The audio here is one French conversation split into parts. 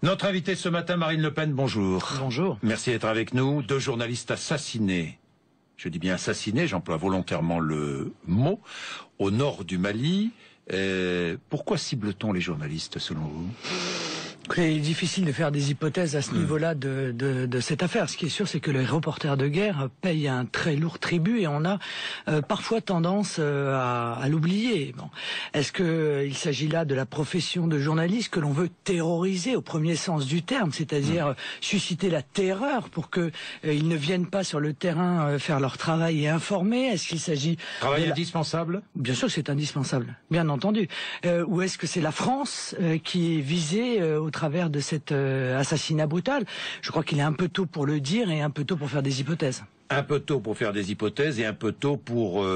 Notre invitée ce matin, Marine Le Pen, bonjour. Bonjour. Merci d'être avec nous. 2 journalistes assassinés. Je dis bien assassinés, j'emploie volontairement le mot, au nord du Mali. Pourquoi cible-t-on les journalistes, selon vous ? Il est difficile de faire des hypothèses à ce niveau-là de cette affaire. Ce qui est sûr, c'est que les reporters de guerre payent un très lourd tribut et on a parfois tendance à l'oublier. Bon. Est-ce qu'il s'agit là de la profession de journaliste que l'on veut terroriser au premier sens du terme, c'est-à-dire susciter la terreur pour que ils ne viennent pas sur le terrain faire leur travail et informer? Est-ce qu'il s'agit travail indispensable? Bien sûr que c'est indispensable, bien entendu. Ou est-ce que c'est la France qui est visée au travers de cet assassinat brutal? Je crois qu'il est un peu tôt pour le dire et un peu tôt pour faire des hypothèses. Un peu tôt pour faire des hypothèses et un peu tôt pour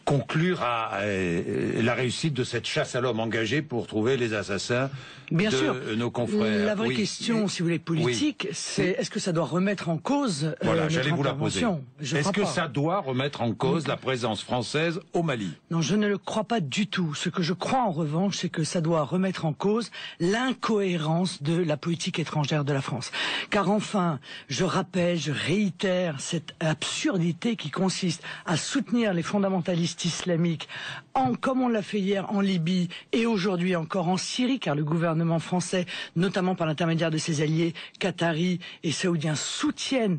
conclure à la réussite de cette chasse à l'homme engagée pour trouver les assassins de nos confrères. La vraie question, si vous voulez, politique, c'est est-ce que ça doit remettre en cause voilà, j'allais vous la poser. Est-ce que ça doit remettre en cause la présence française au Mali? Non, je ne le crois pas du tout. Ce que je crois en revanche, c'est que ça doit remettre en cause l'incohérence de la politique étrangère de la France. Car enfin, je rappelle, je réitère cette absurdité qui consiste à soutenir les fondamentalistes islamiques, comme on l'a fait hier en Libye et aujourd'hui encore en Syrie, car le gouvernement français, notamment par l'intermédiaire de ses alliés qataris et saoudiens, soutient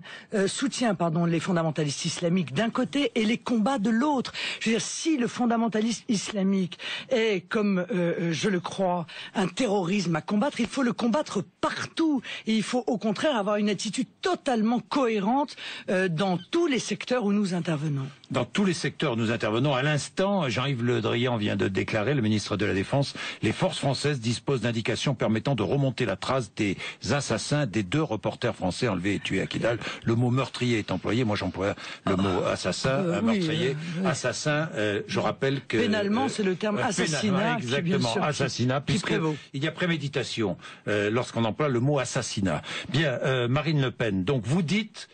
les fondamentalistes islamiques d'un côté et les combats de l'autre. Je veux dire, si le fondamentalisme islamique est, comme je le crois, un terrorisme à combattre, il faut le combattre partout. Et il faut au contraire avoir une attitude totalement cohérente dans tous les secteurs où nous intervenons. Dans tous les secteurs où nous intervenons. À l'instant, Jean-Yves Le Drian vient de déclarer, le ministre de la Défense, les forces françaises disposent d'indications permettant de remonter la trace des assassins des 2 reporters français enlevés et tués à Kidal. Le mot meurtrier est employé. Moi, j'emploie le mot assassin, meurtrier, assassin. Je rappelle que pénalement, c'est le terme assassinat. Exactement, qui, assassinat, puisqu'il y a préméditation lorsqu'on emploie le mot assassinat. Bien, Marine Le Pen. Donc, vous dites,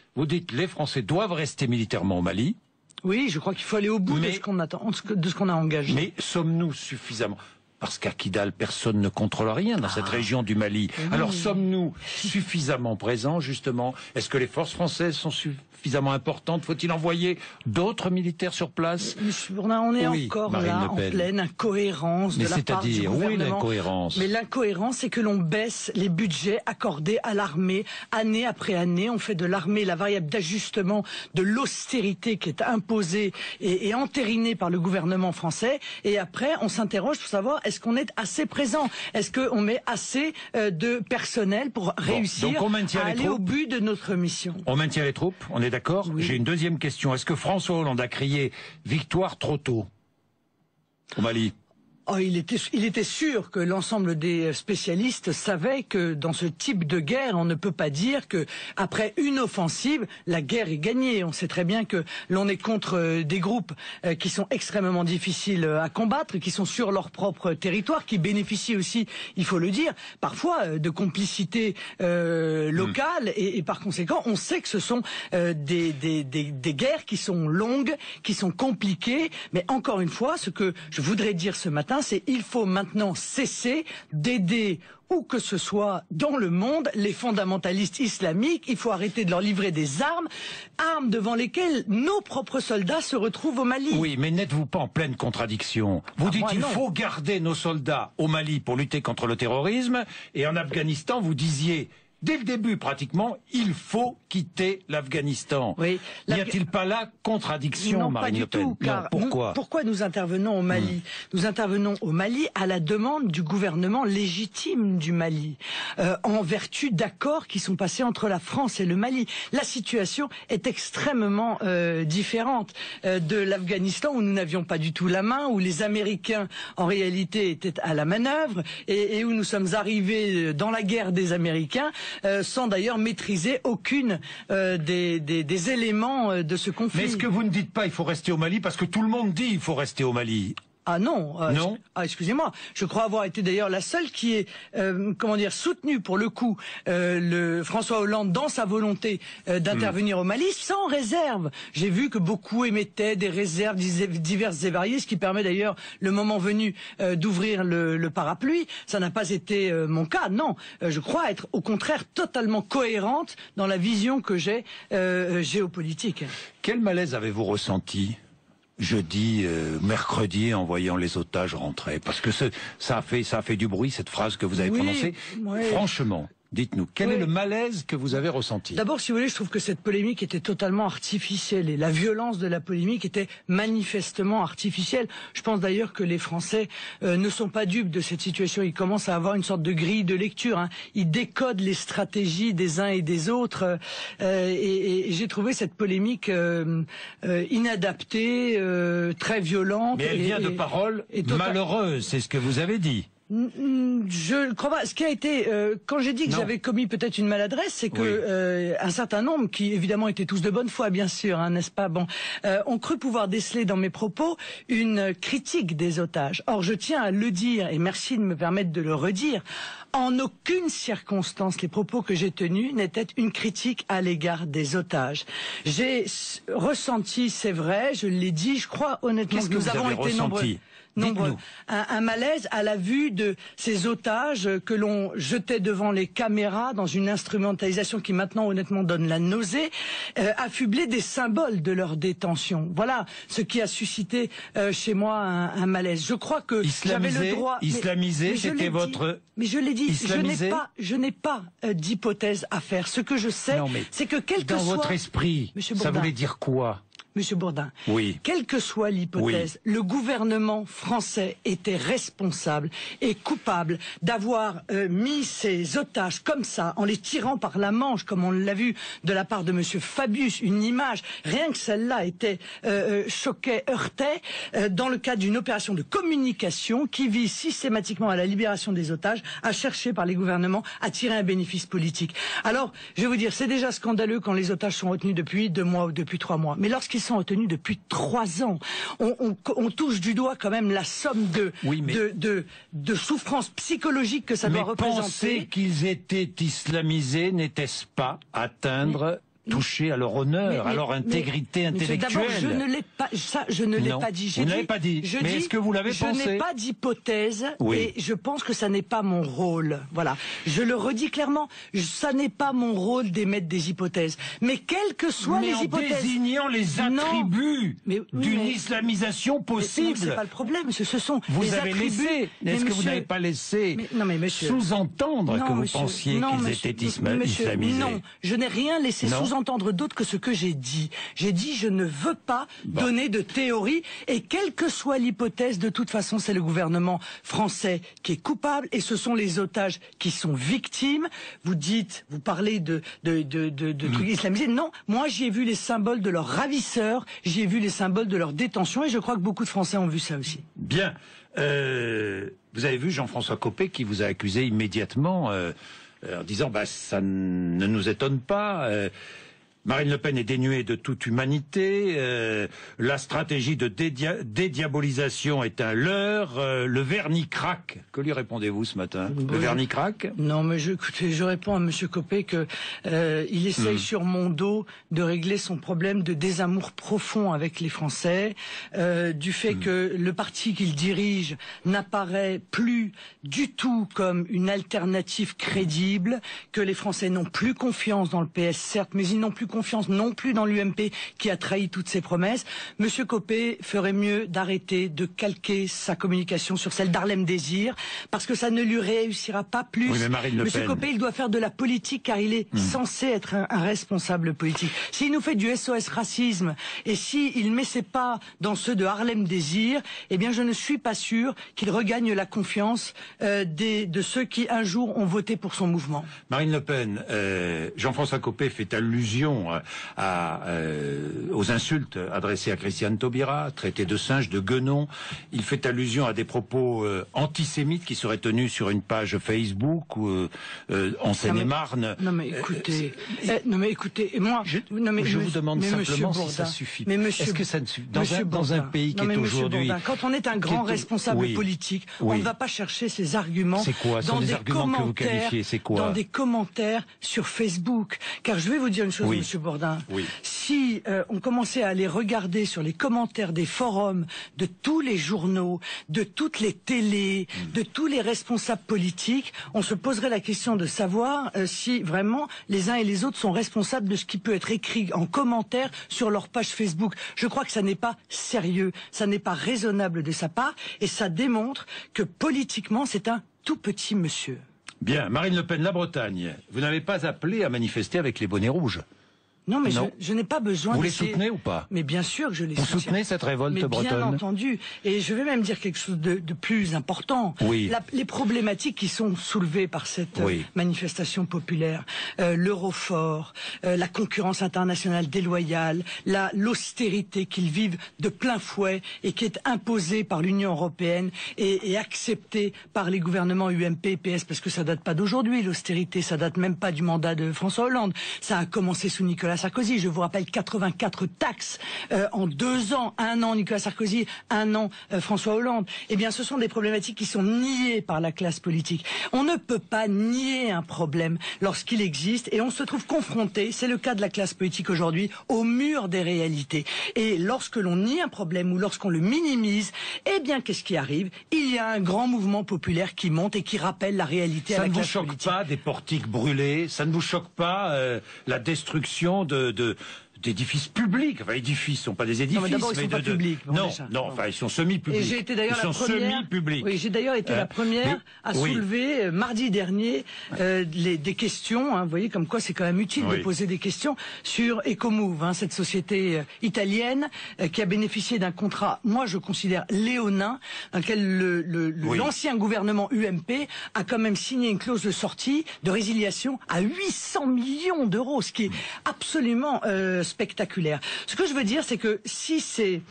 les Français doivent rester militairement au Mali. Oui, je crois qu'il faut aller au bout de ce qu'on attend, de ce qu'on a engagé. Mais sommes-nous suffisamment... Parce qu'à Kidal, personne ne contrôle rien dans cette région du Mali. Oui. Alors, sommes-nous suffisamment présents, justement? Est-ce que les forces françaises sont suffisamment importantes? Faut-il envoyer d'autres militaires sur place? On est encore là, en pleine incohérence de la part du gouvernement. Oui, l'incohérence. Mais l'incohérence, c'est que l'on baisse les budgets accordés à l'armée, année après année. On fait de l'armée la variable d'ajustement de l'austérité qui est imposée et entérinée par le gouvernement français. Et après, on s'interroge pour savoir est-ce qu'on est assez présent? Est-ce qu'on met assez de personnel pour réussir à aller au but de notre mission? On maintient les troupes, on est d'accord? Oui. J'ai une deuxième question. Est-ce que François Hollande a crié victoire trop tôt au Mali? Oh, il était sûr que l'ensemble des spécialistes savaient que dans ce type de guerre, on ne peut pas dire que après une offensive, la guerre est gagnée. On sait très bien que l'on est contre des groupes qui sont extrêmement difficiles à combattre, qui sont sur leur propre territoire, qui bénéficient aussi, il faut le dire, parfois de complicité locale et par conséquent, on sait que ce sont des guerres qui sont longues, qui sont compliquées. Mais encore une fois, ce que je voudrais dire ce matin, c'est qu'il faut maintenant cesser d'aider où que ce soit dans le monde les fondamentalistes islamiques. Il faut arrêter de leur livrer des armes devant lesquelles nos propres soldats se retrouvent au Mali. Oui, mais n'êtes-vous pas en pleine contradiction? Vous dites qu'il faut garder nos soldats au Mali pour lutter contre le terrorisme, et en Afghanistan, vous disiez... Dès le début, pratiquement, il faut quitter l'Afghanistan. Oui, n'y a-t-il pas là contradiction, Marine Le Pen? Non, pourquoi nous intervenons au Mali? Nous intervenons au Mali à la demande du gouvernement légitime du Mali, en vertu d'accords qui sont passés entre la France et le Mali. La situation est extrêmement différente de l'Afghanistan, où nous n'avions pas du tout la main, où les Américains, en réalité, étaient à la manœuvre, et où nous sommes arrivés dans la guerre des Américains, sans d'ailleurs maîtriser aucune des éléments de ce conflit. Mais est-ce que vous ne dites pas il faut rester au Mali, parce que tout le monde dit il faut rester au Mali? Ah non, non. Ah, excusez-moi. Je crois avoir été d'ailleurs la seule qui ait, comment dire, soutenu pour le coup le François Hollande dans sa volonté d'intervenir au Mali sans réserve. J'ai vu que beaucoup émettaient des réserves diverses et variées, ce qui permet d'ailleurs, le moment venu, d'ouvrir le parapluie. Ça n'a pas été mon cas. Non, je crois être au contraire totalement cohérente dans la vision que j'ai géopolitique. Quel malaise avez-vous ressenti jeudi, mercredi, en voyant les otages rentrer? Parce que ça a fait du bruit, cette phrase que vous avez prononcée. Oui. Franchement, dites-nous, quel est le malaise que vous avez ressenti? D'abord, si vous voulez, je trouve que cette polémique était totalement artificielle et la violence de la polémique était manifestement artificielle. Je pense d'ailleurs que les Français ne sont pas dupes de cette situation. Ils commencent à avoir une sorte de grille de lecture. Hein. Ils décodent les stratégies des uns et des autres. Et j'ai trouvé cette polémique inadaptée, très violente. Mais elle vient de paroles malheureuses, c'est ce que vous avez dit. Je ne crois pas. Ce qui a été, quand j'ai dit que j'avais commis peut-être une maladresse, c'est que un certain nombre, qui évidemment étaient tous de bonne foi, bien sûr, hein, n'est-ce pas, bon, ont cru pouvoir déceler dans mes propos une critique des otages. Or, je tiens à le dire, et merci de me permettre de le redire, en aucune circonstance, les propos que j'ai tenus n'étaient une critique à l'égard des otages. J'ai ressenti, c'est vrai, je l'ai dit, je crois honnêtement que nous avons été nombreux. Un malaise à la vue de ces otages que l'on jetait devant les caméras dans une instrumentalisation qui maintenant honnêtement donne la nausée, affublés des symboles de leur détention. Voilà ce qui a suscité chez moi un malaise. Je crois que j'avais le droit... Islamisé, c'était votre... Mais je l'ai dit, je n'ai pas d'hypothèse à faire. Ce que je sais, c'est que quel que soit... Dans votre esprit, ça voulait dire quoi ? Monsieur Bourdin, quelle que soit l'hypothèse, le gouvernement français était responsable et coupable d'avoir mis ces otages comme ça, en les tirant par la manche, comme on l'a vu de la part de Monsieur Fabius, une image, rien que celle-là était choquait, heurtait, dans le cadre d'une opération de communication qui vise systématiquement à la libération des otages, à chercher par les gouvernements à tirer un bénéfice politique. Alors, je vais vous dire, c'est déjà scandaleux quand les otages sont retenus depuis 2 mois ou depuis 3 mois, mais lorsqu'ils sont retenus depuis 3 ans. On touche du doigt quand même la somme de souffrance psychologique que ça doit représenter. Penser qu'ils étaient islamisés, n'était-ce pas atteindre... toucher à leur honneur, à leur intégrité intellectuelle. D'abord, je ne l'ai pas, ça, je ne l'ai pas dit. Vous n'avez pas dit. Mais est-ce que vous l'avez pensé? Je n'ai pas d'hypothèse et je pense que ça n'est pas mon rôle. Voilà. Je le redis clairement, ça n'est pas mon rôle d'émettre des hypothèses. Mais quelles que soient les hypothèses. En désignant les attributs d'une islamisation possible. C'est pas le problème. Ce sont les attributs. Est-ce que vous n'avez pas laissé sous-entendre que vous pensiez qu'ils étaient islamisés? Non, je n'ai rien laissé sous-entendre d'autre que ce que j'ai dit. J'ai dit je ne veux pas donner de théorie et quelle que soit l'hypothèse, de toute façon c'est le gouvernement français qui est coupable et ce sont les otages qui sont victimes. Vous parlez de trucs islamisés. Non, moi j'y ai vu les symboles de leurs ravisseurs, j'y ai vu les symboles de leur détention et je crois que beaucoup de Français ont vu ça aussi. Bien. Vous avez vu Jean-François Copé qui vous a accusé immédiatement en disant ça ne nous étonne pas. Marine Le Pen est dénuée de toute humanité, la stratégie de dédiabolisation est un leurre, le vernis craque. Que lui répondez-vous ce matin? Le vernis craque? Non, mais écoutez, je réponds à Monsieur Copé que il essaye sur mon dos de régler son problème de désamour profond avec les Français, du fait que le parti qu'il dirige n'apparaît plus du tout comme une alternative crédible, que les Français n'ont plus confiance dans le PS, certes, mais ils n'ont plus confiance non plus dans l'UMP qui a trahi toutes ses promesses. Monsieur Copé ferait mieux d'arrêter de calquer sa communication sur celle d'Harlem Désir parce que ça ne lui réussira pas plus. Oui, mais Marine Le Monsieur Pen... Copé, il doit faire de la politique car il est censé être un responsable politique. S'il nous fait du SOS racisme et s'il met ses pas dans ceux de Harlem Désir, eh bien je ne suis pas sûr qu'il regagne la confiance de ceux qui un jour ont voté pour son mouvement. Marine Le Pen, Jean-François Copé fait allusion allusion aux insultes adressées à Christiane Taubira, traité de singe, de guenon. Il fait allusion à des propos antisémites qui seraient tenus sur une page Facebook ou en Seine-et-Marne. Non mais écoutez, moi, je vous demande simplement si ça suffit. Mais monsieur, est-ce que ça ne suffit dans un pays qui est aujourd'hui, quand on est un grand responsable politique, on ne va pas chercher ses arguments dans des commentaires sur Facebook. Car je vais vous dire une chose, monsieur Bourdin. Si on commençait à aller regarder sur les commentaires des forums de tous les journaux, de toutes les télés, de tous les responsables politiques, on se poserait la question de savoir si vraiment les uns et les autres sont responsables de ce qui peut être écrit en commentaire sur leur page Facebook. Je crois que ça n'est pas sérieux, ça n'est pas raisonnable de sa part, et ça démontre que politiquement c'est un tout petit monsieur. Bien, Marine Le Pen, la Bretagne, vous n'avez pas appelé à manifester avec les bonnets rouges? Non, mais je n'ai pas besoin... Vous les soutenez ou pas? Mais bien sûr que je les soutiens. Vous soutenez cette révolte bretonne? Bien entendu. Et je vais même dire quelque chose de plus important. Les problématiques qui sont soulevées par cette manifestation populaire, l'eurofort, la concurrence internationale déloyale, l'austérité qu'ils vivent de plein fouet et qui est imposée par l'Union européenne et acceptée par les gouvernements UMP et PS, parce que ça date pas d'aujourd'hui, l'austérité, ça date même pas du mandat de François Hollande. Ça a commencé sous Nicolas Sarkozy. Je vous rappelle 84 taxes en 2 ans. 1 an Nicolas Sarkozy, 1 an François Hollande. Eh bien, ce sont des problématiques qui sont niées par la classe politique. On ne peut pas nier un problème lorsqu'il existe et on se trouve confronté, c'est le cas de la classe politique aujourd'hui, au mur des réalités. Et lorsque l'on nie un problème ou lorsqu'on le minimise, eh bien, qu'est-ce qui arrive? Il y a un grand mouvement populaire qui monte et qui rappelle la réalité à la classe politique. Ça ne vous choque pas des portiques brûlés? Ça ne vous choque pas la destruction d'édifices publics, enfin édifices, ne sont pas des édifices, non, mais d'abord ils sont pas publics. Enfin ils sont semi-publics. Et j'ai été d'ailleurs la première. Oui, j'ai d'ailleurs été la première à soulever mardi dernier des questions. Vous voyez comme quoi c'est quand même utile de poser des questions sur Ecomove, cette société italienne qui a bénéficié d'un contrat, moi je considère léonin, dans lequel l'ancien gouvernement UMP a quand même signé une clause de sortie, de résiliation à 800 millions d'euros, ce qui est absolument spectaculaire. Ce que je veux dire, c'est que si ces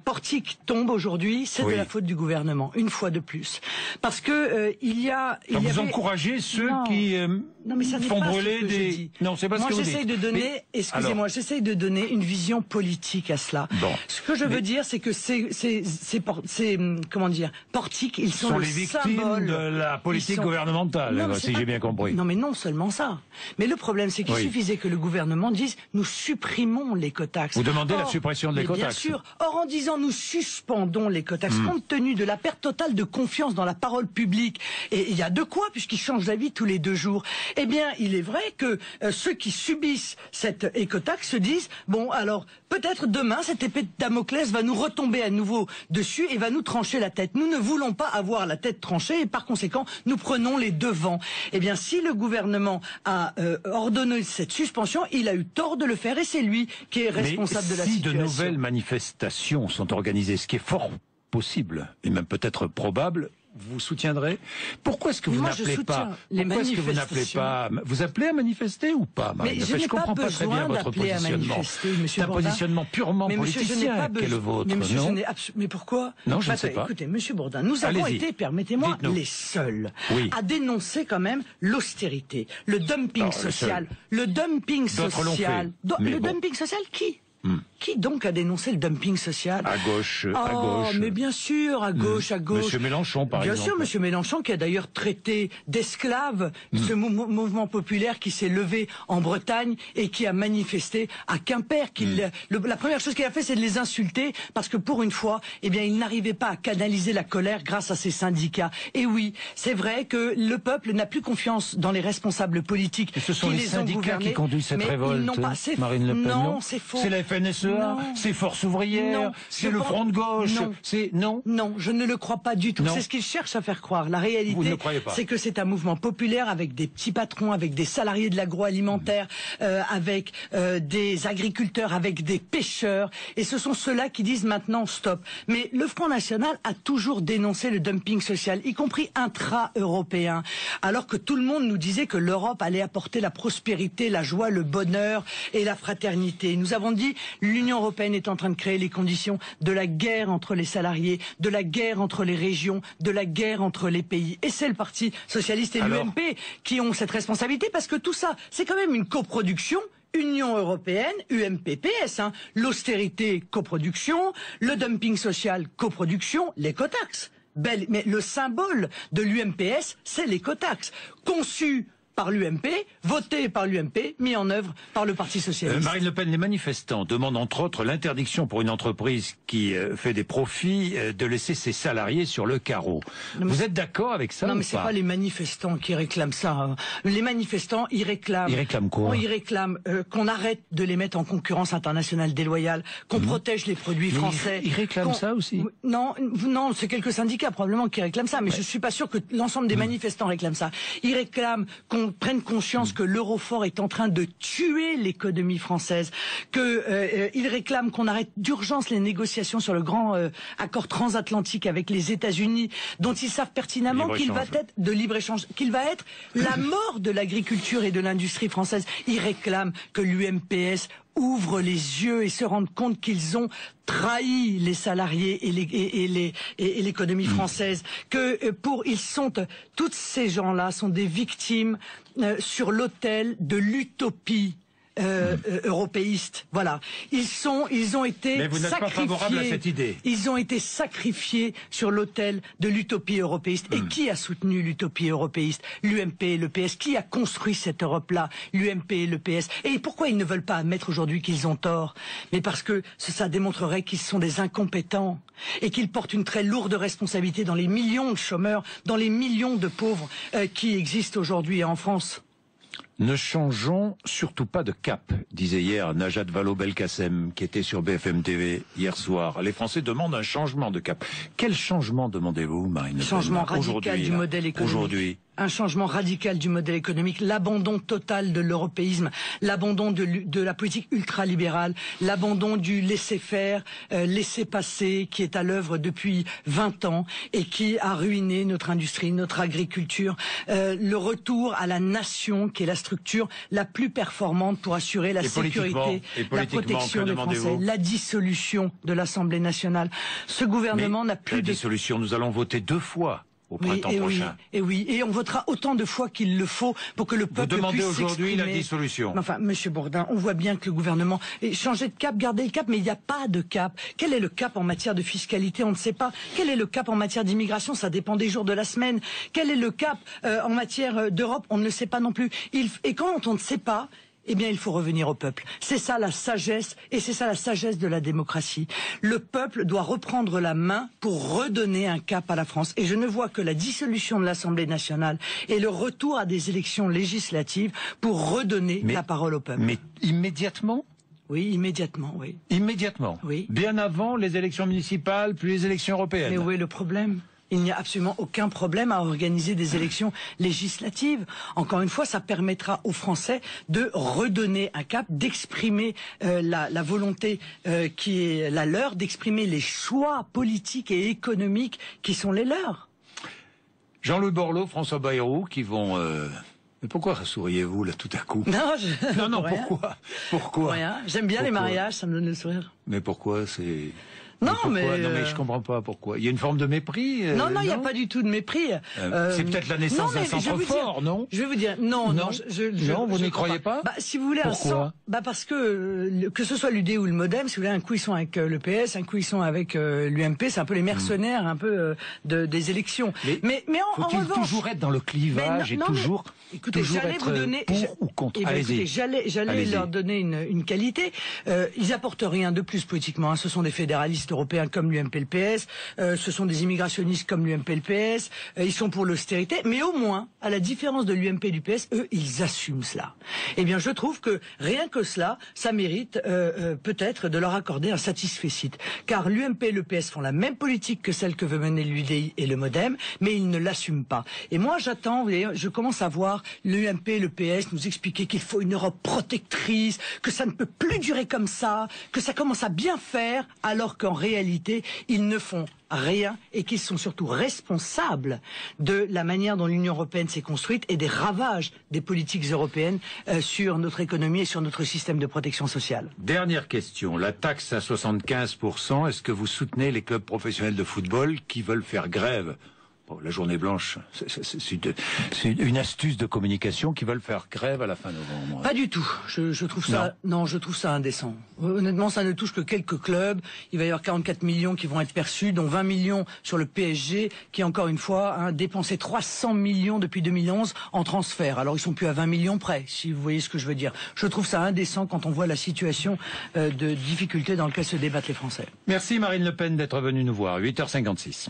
portiques tombent aujourd'hui, c'est de la faute du gouvernement, une fois de plus. Parce que vous encouragez ceux qui font brûler des... Non, c'est pas ce que vous dites. J'essaye de donner, excusez-moi, j'essaye de donner une vision politique à cela. Ce que je veux dire, c'est que ces portiques, ils sont les victimes de la politique gouvernementale, si j'ai bien compris. Non, mais non seulement ça. Mais le problème, c'est qu'il suffisait que le gouvernement dise, nous supprimons l'écotaxe. Vous demandez la suppression de l'écotaxe? Bien sûr. Or, en disant nous suspendons l'écotaxe, compte tenu de la perte totale de confiance dans la parole publique, et il y a de quoi, puisqu'ils changent d'avis tous les 2 jours, eh bien, il est vrai que ceux qui subissent cette écotaxe se disent, bon, alors, peut-être demain, cette épée de Damoclès va nous retomber à nouveau dessus et va nous trancher la tête. Nous ne voulons pas avoir la tête tranchée et par conséquent, nous prenons les devants. Eh bien, si le gouvernement a ordonné cette suspension, il a eu tort de le faire et c'est lui qui est responsable de la situation. Si de nouvelles manifestations sont organisées, ce qui est fort possible et même peut-être probable, vous soutiendrez? Pourquoi est-ce que vous n'appelez pas? Pourquoi est-ce que vous n'appelez pas? Vous appelez à manifester ou pas, Marine Le Pen? Je comprends pas très bien votre positionnement. C'est un positionnement purement politicien qu'est le vôtre, non? Mais pourquoi? Non, je ne sais pas. Écoutez, Monsieur Bourdin, nous avons été, permettez-moi, les seuls à dénoncer quand même l'austérité, le dumping social, le dumping social. Le dumping social qui? Qui donc a dénoncé le dumping social? À gauche, à gauche. Mais bien sûr, à gauche, à gauche. Monsieur Mélenchon, par exemple. Bien sûr, Monsieur Mélenchon, qui a d'ailleurs traité d'esclave ce mouvement populaire qui s'est levé en Bretagne et qui a manifesté à Quimper. La première chose qu'il a fait, c'est de les insulter parce que pour une fois, eh bien, il n'arrivait pas à canaliser la colère grâce à ses syndicats. Et oui, c'est vrai que le peuple n'a plus confiance dans les responsables politiques. Et ce sont les syndicats qui conduisent cette révolte, Marine Le Pen. Non, c'est faux. C'est la FNSEA, c'est Force ouvrière, c'est le Front de gauche, c'est... Non. Non, je ne le crois pas du tout. C'est ce qu'ils cherchent à faire croire. La réalité, c'est que c'est un mouvement populaire avec des petits patrons, avec des salariés de l'agroalimentaire, avec des agriculteurs, avec des pêcheurs. Et ce sont ceux-là qui disent maintenant stop. Mais le Front National a toujours dénoncé le dumping social, y compris intra-européen, alors que tout le monde nous disait que l'Europe allait apporter la prospérité, la joie, le bonheur et la fraternité. Nous avons dit l'Union européenne est en train de créer les conditions de la guerre entre les salariés, de la guerre entre les régions, de la guerre entre les pays. Et c'est le Parti socialiste et l'UMP qui ont cette responsabilité, parce que tout ça, c'est quand même une coproduction. Union européenne, UMP, PS, l'austérité, coproduction, le dumping social, coproduction, l'écotaxe. Mais le symbole de l'UMPS, c'est l'écotaxe, conçu par l'UMP, voté par l'UMP, mis en œuvre par le Parti socialiste. Marine Le Pen, les manifestants demandent entre autres l'interdiction pour une entreprise qui fait des profits de laisser ses salariés sur le carreau. Vous êtes d'accord avec ça? Non, mais c'est pas les manifestants qui réclament ça. Les manifestants, ils réclament... Ils réclament quoi? Ils réclament qu'on arrête de les mettre en concurrence internationale déloyale, qu'on protège les produits français. Ils réclament ça aussi? Non, c'est quelques syndicats probablement qui réclament ça, mais je suis pas sûr que l'ensemble des manifestants réclament ça. Ils réclament qu'on prenne conscience que l'euro fort est en train de tuer l'économie française, qu'ils réclament qu'on arrête d'urgence les négociations sur le grand accord transatlantique avec les États-Unis, dont ils savent pertinemment qu'il va être de libre-échange, qu'il va être la mort de l'agriculture et de l'industrie française. Ils réclament que l'UMPS ouvre les yeux et se rendent compte qu'ils ont trahi les salariés et l'économie française, toutes ces gens-là sont des victimes sur l'autel de l'utopie européiste. Voilà. Ils ont été Mais vous n'êtes pas favorable à cette idée. Ils ont été sacrifiés sur l'autel de l'utopie européiste. Et qui a soutenu l'utopie européiste? L'UMP et le PS. Qui a construit cette Europe-là? L'UMP et le PS. Et pourquoi ils ne veulent pas admettre aujourd'hui qu'ils ont tort? Mais parce que ça démontrerait qu'ils sont des incompétents et qu'ils portent une très lourde responsabilité dans les millions de chômeurs, dans les millions de pauvres qui existent aujourd'hui en France. Ne changeons surtout pas de cap, disait hier Najat Vallaud-Belkacem, qui était sur BFM TV hier soir. Les Français demandent un changement de cap. Quel changement demandez-vous, Marine Le Pen? Changement radical du modèle économique. Aujourd'hui. Un changement radical du modèle économique, l'abandon total de l'européisme, l'abandon de la politique ultralibérale, l'abandon du laisser-faire, laisser-passer qui est à l'œuvre depuis 20 ans et qui a ruiné notre industrie, notre agriculture, le retour à la nation qui est la structure la plus performante pour assurer la sécurité, la protection des Français, la dissolution de l'Assemblée nationale. Ce gouvernement n'a plus de... La dissolution, nous allons voter 2 fois. Au printemps prochain. Et on votera autant de fois qu'il le faut pour que le peuple puisse s'exprimer. Vous demandez aujourd'hui la dissolution. Enfin, Monsieur Bourdin, on voit bien que le gouvernement changer de cap, garder le cap, mais il n'y a pas de cap. Quel est le cap en matière de fiscalité? On ne sait pas. Quel est le cap en matière d'immigration? Ça dépend des jours de la semaine. Quel est le cap en matière d'Europe? On ne le sait pas non plus. Et quand on ne sait pas, eh bien, il faut revenir au peuple. C'est ça la sagesse, et c'est ça la sagesse de la démocratie. Le peuple doit reprendre la main pour redonner un cap à la France. Et je ne vois que la dissolution de l'Assemblée nationale et le retour à des élections législatives pour redonner la parole au peuple. Mais immédiatement? Oui, immédiatement, oui. Immédiatement? Oui. Bien avant les élections municipales, puis les élections européennes? Mais où est le problème? Il n'y a absolument aucun problème à organiser des élections législatives. Encore une fois, ça permettra aux Français de redonner un cap, d'exprimer la volonté qui est la leur, d'exprimer les choix politiques et économiques qui sont les leurs. Jean-Louis Borloo, François Bayrou qui vont... Mais pourquoi souriez-vous là tout à coup? Non, pourquoi? Pourquoi? Rien. J'aime bien les mariages, ça me donne le sourire. Mais pourquoi c'est... Non, mais je comprends pas pourquoi. Il y a une forme de mépris. Non, il n'y a pas du tout de mépris. C'est peut-être la naissance d'un centre fort, non? Je vais vous dire, non, vous n'y croyez pas? Si vous voulez pourquoi? Parce que ce soit l'UD ou le MoDem, si vous voulez, un coup ils sont avec le PS, un coup ils sont avec l'UMP, c'est un peu les mercenaires, un peu des élections. Mais en revanche, toujours être dans le clivage et toujours. Écoutez, j'allais vous donner pour ou contre. J'allais leur donner une qualité. Ils apportent rien de plus politiquement. Ce sont des fédéralistes nationalistes européens comme l'UMP le PS, ce sont des immigrationnistes comme l'UMP le PS, ils sont pour l'austérité, mais au moins, à la différence de l'UMP et du PS, eux, ils assument cela. Eh bien, je trouve que rien que cela, ça mérite peut-être de leur accorder un satisfecit. Car l'UMP et le PS font la même politique que celle que veut mener l'UDI et le MoDem, mais ils ne l'assument pas. Et moi, j'attends, vous voyez, je commence à voir l'UMP et le PS nous expliquer qu'il faut une Europe protectrice, que ça ne peut plus durer comme ça, que ça commence à bien faire, alors qu'en réalité, ils ne font rien et qu'ils sont surtout responsables de la manière dont l'Union européenne s'est construite et des ravages des politiques européennes sur notre économie et sur notre système de protection sociale. Dernière question, la taxe à 75%, est-ce que vous soutenez les clubs professionnels de football qui veulent faire grève? La journée blanche, c'est une astuce de communication qui veulent faire grève à la fin novembre. Pas du tout. Je trouve ça, non, je trouve ça indécent. Honnêtement, ça ne touche que quelques clubs. Il va y avoir 44 millions qui vont être perçus, dont 20 millions sur le PSG, qui encore une fois a dépensé 300 millions depuis 2011 en transfert. Alors ils sont plus à 20 millions près, si vous voyez ce que je veux dire. Je trouve ça indécent quand on voit la situation de difficulté dans laquelle se débattent les Français. Merci Marine Le Pen d'être venue nous voir. 8h56.